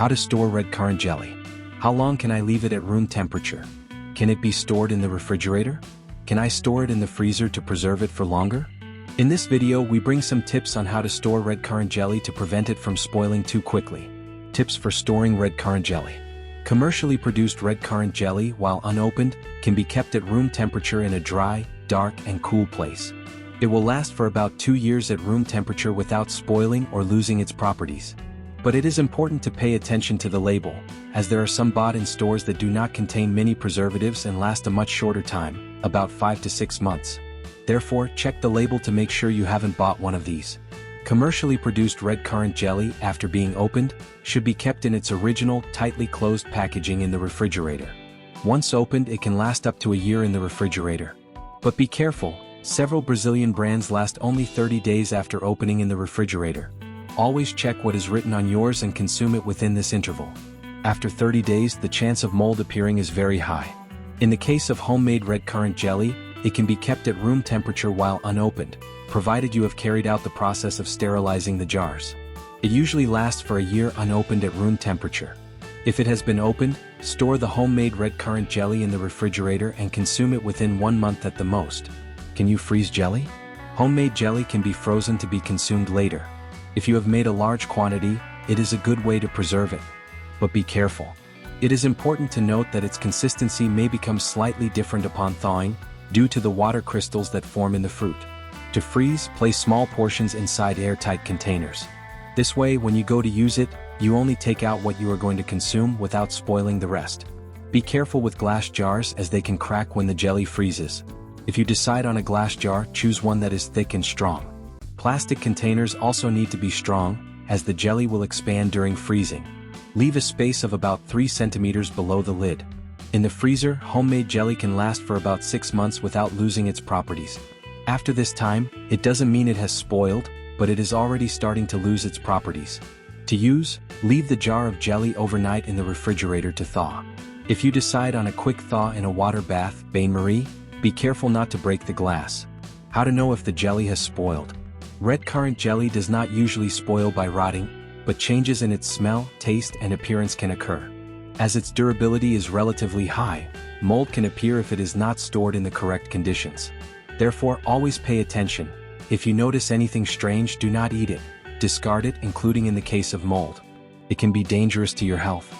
How to store red currant jelly. How long can I leave it at room temperature? Can it be stored in the refrigerator? Can I store it in the freezer to preserve it for longer? In this video we bring some tips on how to store red currant jelly to prevent it from spoiling too quickly. Tips for storing red currant jelly. Commercially produced red currant jelly, while unopened, can be kept at room temperature in a dry, dark, and cool place. It will last for about 2 years at room temperature without spoiling or losing its properties. But it is important to pay attention to the label, as there are some bought in stores that do not contain many preservatives and last a much shorter time, about 5 to 6 months. Therefore, check the label to make sure you haven't bought one of these. Commercially produced red currant jelly, after being opened, should be kept in its original, tightly closed packaging in the refrigerator. Once opened, it can last up to a year in the refrigerator. But be careful, several Brazilian brands last only 30 days after opening in the refrigerator. Always check what is written on yours and consume it within this interval. After 30 days, the chance of mold appearing is very high. In the case of homemade red currant jelly, it can be kept at room temperature while unopened, provided you have carried out the process of sterilizing the jars. It usually lasts for a year unopened at room temperature. If it has been opened, store the homemade red currant jelly in the refrigerator and consume it within 1 month at the most. Can you freeze jelly? Homemade jelly can be frozen to be consumed later. If you have made a large quantity, it is a good way to preserve it. But be careful. It is important to note that its consistency may become slightly different upon thawing, due to the water crystals that form in the fruit. To freeze, place small portions inside airtight containers. This way, when you go to use it, you only take out what you are going to consume without spoiling the rest. Be careful with glass jars, as they can crack when the jelly freezes. If you decide on a glass jar, choose one that is thick and strong. Plastic containers also need to be strong, as the jelly will expand during freezing. Leave a space of about 3 centimeters below the lid. In the freezer, homemade jelly can last for about 6 months without losing its properties. After this time, it doesn't mean it has spoiled, but it is already starting to lose its properties. To use, leave the jar of jelly overnight in the refrigerator to thaw. If you decide on a quick thaw in a water bath, bain-marie, be careful not to break the glass. How to know if the jelly has spoiled. Red currant jelly does not usually spoil by rotting, but changes in its smell, taste, and appearance can occur. As its durability is relatively high, mold can appear if it is not stored in the correct conditions. Therefore, always pay attention. If you notice anything strange, do not eat it. Discard it, including in the case of mold. It can be dangerous to your health.